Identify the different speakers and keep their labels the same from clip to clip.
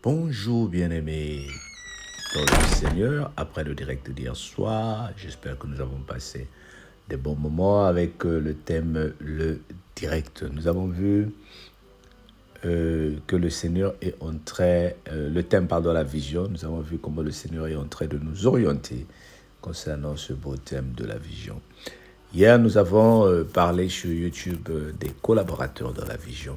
Speaker 1: Bonjour bien-aimés dans le Seigneur, après le direct d'hier soir, j'espère que nous avons passé des bons moments avec le thème le direct. Nous avons vu que le Seigneur est en train, le thème la vision, nous avons vu comment le Seigneur est en train de nous orienter concernant ce beau thème de la vision. Hier, nous avons parlé sur YouTube des collaborateurs de la vision.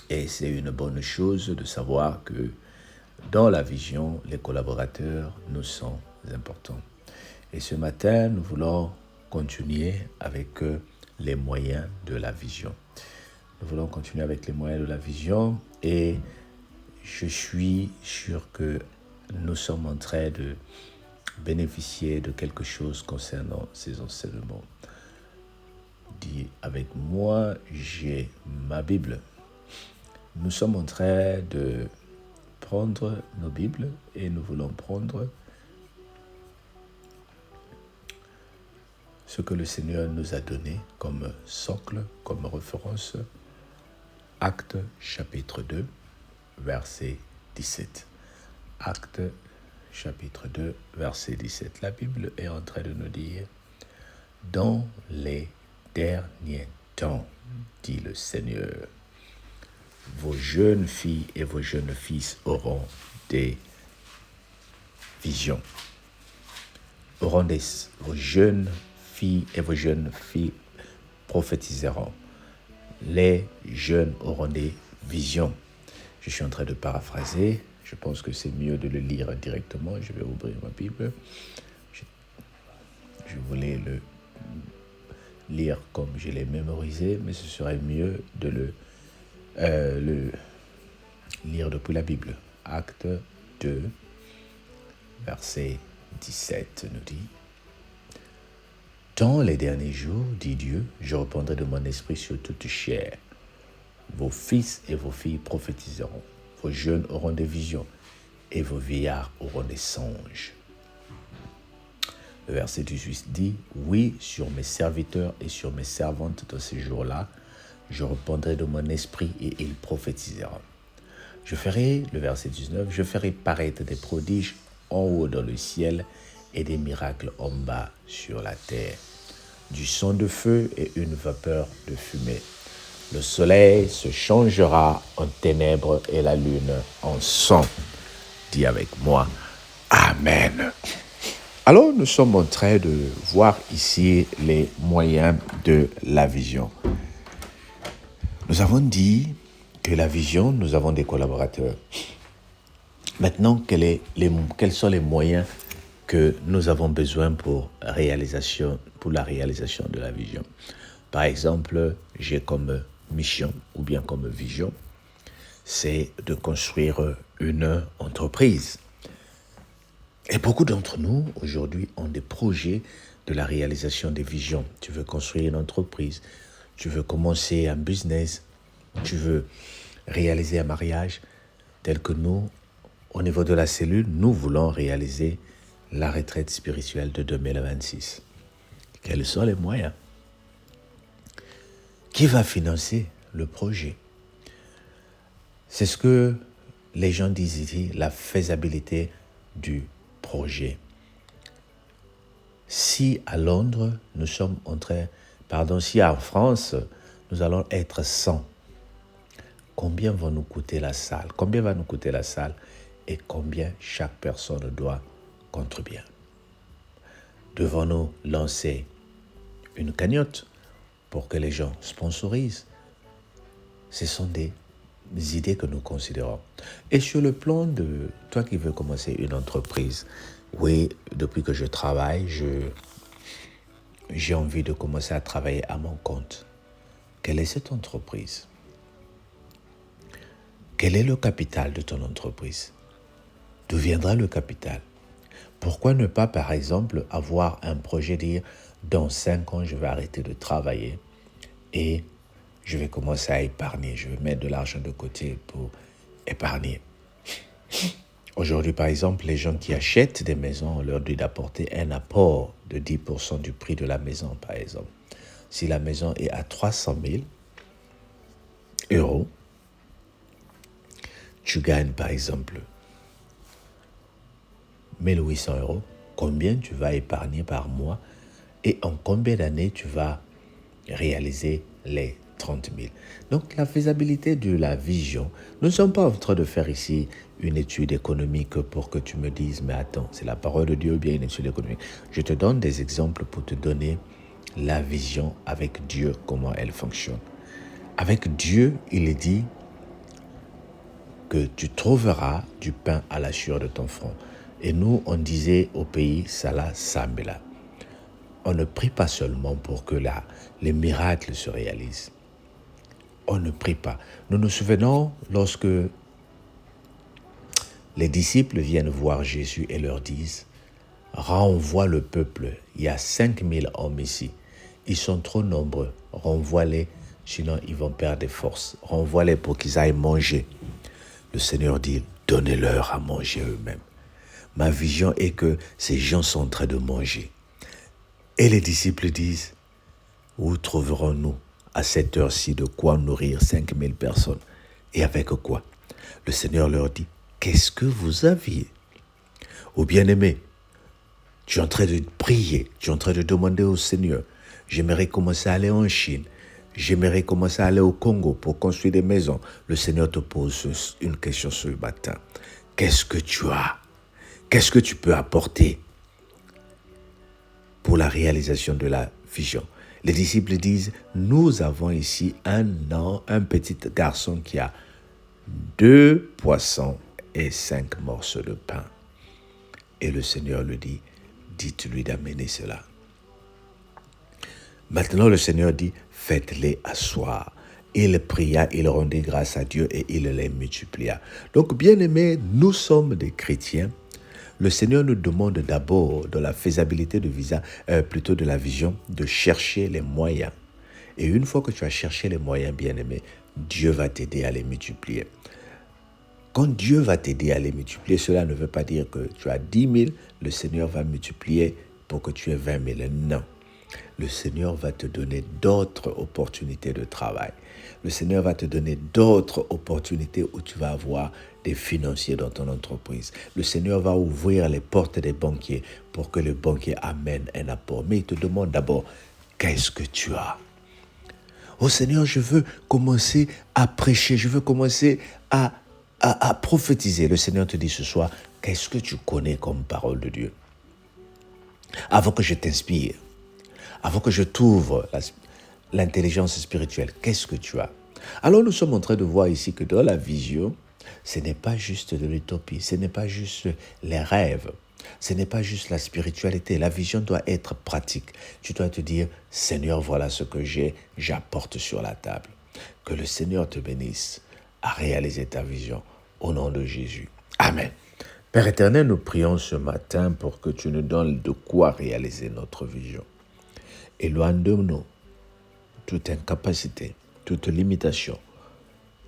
Speaker 1: Et c'est une bonne chose de savoir que dans la vision, les collaborateurs nous sont importants. Et ce matin, nous voulons continuer avec les moyens de la vision. Nous voulons continuer avec les moyens de la vision et je suis sûr que nous sommes en train de bénéficier de quelque chose concernant ces enseignements. Dis avec moi, j'ai ma Bible. Nous sommes en train de prendre nos Bibles et nous voulons prendre ce que le Seigneur nous a donné comme socle, comme référence. Actes chapitre 2, verset 17. Actes chapitre 2, verset 17. La Bible est en train de nous dire « Dans les derniers temps, dit le Seigneur, vos jeunes filles et vos jeunes fils auront des visions. Vos jeunes filles et vos jeunes filles prophétiseront. Les jeunes auront des visions. » Je suis en train de paraphraser. Je pense que c'est mieux de le lire directement. Je vais ouvrir ma Bible. Je voulais le lire comme je l'ai mémorisé, mais ce serait mieux de le lire depuis la Bible. Acte 2, verset 17 nous dit « Dans les derniers jours, dit Dieu, je répandrai de mon esprit sur toute chair. Vos fils et vos filles prophétiseront. Vos jeunes auront des visions et vos vieillards auront des songes. » Le verset 18 dit « Oui, sur mes serviteurs et sur mes servantes dans ces jours-là, je répandrai de mon esprit et ils prophétiseront. Je ferai, le verset 19, je ferai paraître des prodiges en haut dans le ciel et des miracles en bas sur la terre, du sang de feu et une vapeur de fumée. Le soleil se changera en ténèbres et la lune en sang. » Dis avec moi, Amen. Alors, nous sommes en train de voir ici les moyens de la vision. Nous avons dit que la vision, nous avons des collaborateurs. Maintenant, quels sont les moyens que nous avons besoin pour la réalisation de la vision? Par exemple, j'ai comme mission ou bien comme vision, c'est de construire une entreprise. Et beaucoup d'entre nous, aujourd'hui, ont des projets de la réalisation des visions. Tu veux construire une entreprise, tu veux commencer un business, tu veux réaliser un mariage, tel que nous, au niveau de la cellule, nous voulons réaliser la retraite spirituelle de 2026. Quels sont les moyens? Qui va financer le projet? C'est ce que les gens disent ici, la faisabilité du projet. Si à Londres, si en France, nous allons être 100, combien va nous coûter la salle? Combien va nous coûter la salle et combien chaque personne doit contribuer? Devons-nous lancer une cagnotte pour que les gens sponsorisent? Ce sont des idées que nous considérons. Et sur le plan de toi qui veux commencer une entreprise, oui, depuis que je travaille, j'ai envie de commencer à travailler à mon compte. Quelle est cette entreprise? Quel est le capital de ton entreprise? D'où viendra le capital? Pourquoi ne pas, par exemple, avoir un projet, dire dans 5 ans, je vais arrêter de travailler et je vais commencer à épargner. Je vais mettre de l'argent de côté pour épargner. Aujourd'hui, par exemple, les gens qui achètent des maisons, on leur dit d'apporter un apport de 10% du prix de la maison, par exemple. Si la maison est à 300 000 euros, tu gagnes par exemple 1800 euros, combien tu vas épargner par mois et en combien d'années tu vas réaliser les 30 000. Donc la faisabilité de la vision, nous ne sommes pas en train de faire ici une étude économique pour que tu me dises, mais attends, c'est la parole de Dieu ou bien une étude économique. Je te donne des exemples pour te donner la vision avec Dieu, comment elle fonctionne. Avec Dieu, il est dit que tu trouveras du pain à la sueur de ton front. Et nous, on disait au pays, Salah Sambela. On ne prie pas seulement pour que les miracles se réalisent. On ne prie pas. Nous nous souvenons lorsque les disciples viennent voir Jésus et leur disent « Renvoie le peuple, il y a 5000 hommes ici. Ils sont trop nombreux, renvoie-les, sinon ils vont perdre des forces. Renvoie-les pour qu'ils aillent manger. » Le Seigneur dit « Donnez-leur à manger eux-mêmes. » Ma vision est que ces gens sont en train de manger. Et les disciples disent « Où trouverons-nous à cette heure-ci de quoi nourrir 5000 personnes? Et avec quoi ?» Le Seigneur leur dit « Qu'est-ce que vous aviez ?» Ô bien-aimé, tu es en train de prier, tu es en train de demander au Seigneur « J'aimerais commencer à aller en Chine, j'aimerais commencer à aller au Congo pour construire des maisons. » Le Seigneur te pose une question ce matin. Qu'est-ce que tu as? Qu'est-ce que tu peux apporter pour la réalisation de la vision? Les disciples disent, nous avons ici un petit garçon qui a 2 poissons et 5 morceaux de pain. Et le Seigneur lui dit, dites-lui d'amener cela. Maintenant le Seigneur dit, faites-les asseoir. Il pria, il rendit grâce à Dieu et il les multiplia. Donc bien aimés, nous sommes des chrétiens. Le Seigneur nous demande d'abord de la faisabilité de la vision, de chercher les moyens. Et une fois que tu as cherché les moyens, bien-aimé, Dieu va t'aider à les multiplier. Quand Dieu va t'aider à les multiplier, cela ne veut pas dire que tu as 10 000, le Seigneur va multiplier pour que tu aies 20 000. Non. Le Seigneur va te donner d'autres opportunités de travail. Le Seigneur va te donner d'autres opportunités où tu vas avoir des financiers dans ton entreprise. Le Seigneur va ouvrir les portes des banquiers pour que les banquiers amènent un apport. Mais il te demande d'abord, qu'est-ce que tu as? Oh Seigneur, je veux commencer à prêcher, je veux commencer à prophétiser. Le Seigneur te dit ce soir, qu'est-ce que tu connais comme parole de Dieu? Avant que je t'inspire, avant que je t'ouvre l'intelligence spirituelle, qu'est-ce que tu as? Alors nous sommes en train de voir ici que dans la vision, ce n'est pas juste de l'utopie, ce n'est pas juste les rêves, ce n'est pas juste la spiritualité. La vision doit être pratique. Tu dois te dire, Seigneur, voilà ce que j'ai, j'apporte sur la table. Que le Seigneur te bénisse à réaliser ta vision au nom de Jésus. Amen. Père éternel, nous prions ce matin pour que tu nous donnes de quoi réaliser notre vision. Éloigne de nous toute incapacité, toute limitation,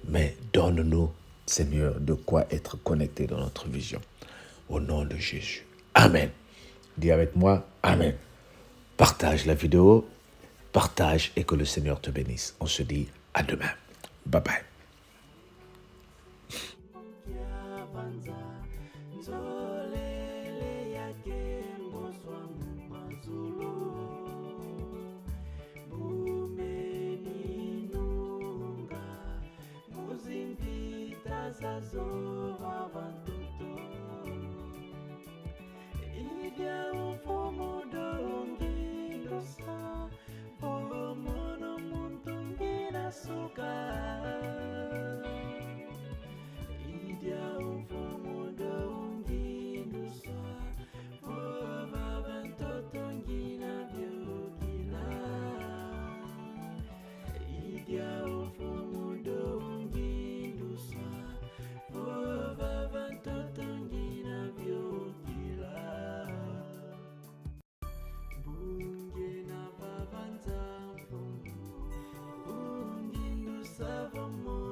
Speaker 1: mais donne-nous, Seigneur, de quoi être connecté dans notre vision. Au nom de Jésus. Amen. Dis avec moi, Amen. Partage la vidéo, partage et que le Seigneur te bénisse. On se dit à demain. Bye bye.
Speaker 2: Savamo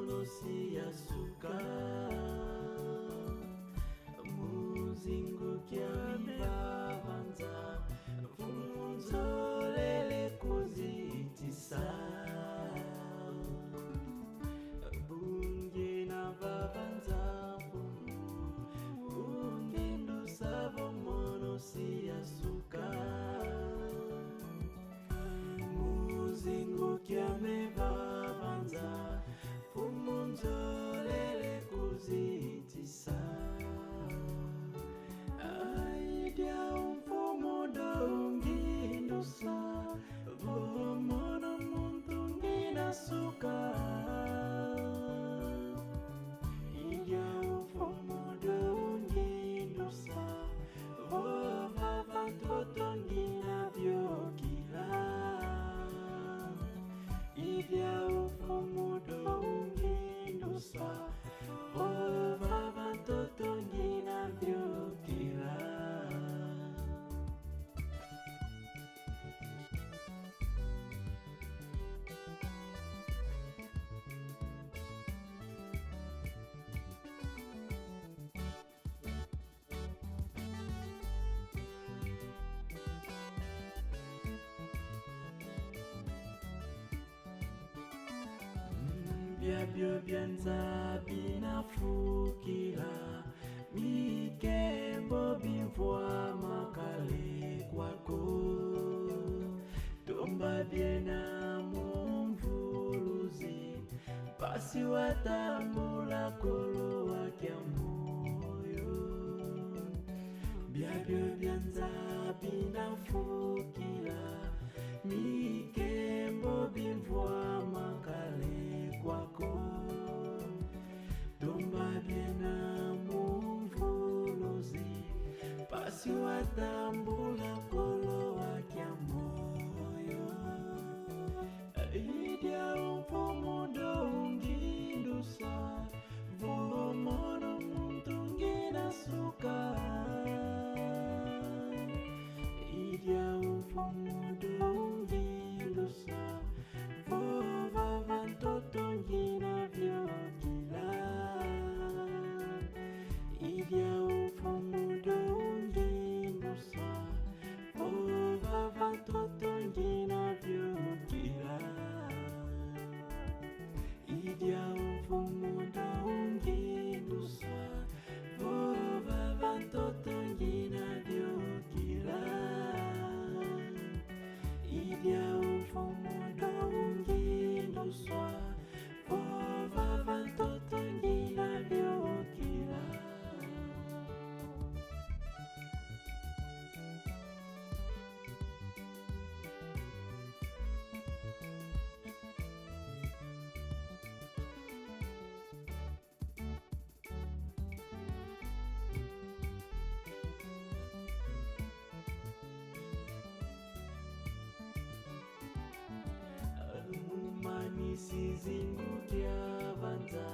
Speaker 2: byabyo byanza binafukila mikembo bimvwa makale kwako tomba byena mumvuluzi basi watambula kolo wakya moyo byabyo byanza binafukila mikembo bimvwa makale kwako tomba byena mumvuluzi basi watambula kolo wakya moyo idya upumundo ungindusa vomono muntu nginasuka idya upumundo ungindusa vova vantoto ngina vyokila idya upumundo ungindusa vova vantoto ngina vyokila idya upumundo ungindusa vova vantoto ngina vyokila idya upumundo ungindusa vova vantoto ngina vyokila. Manisi zingu dia vanza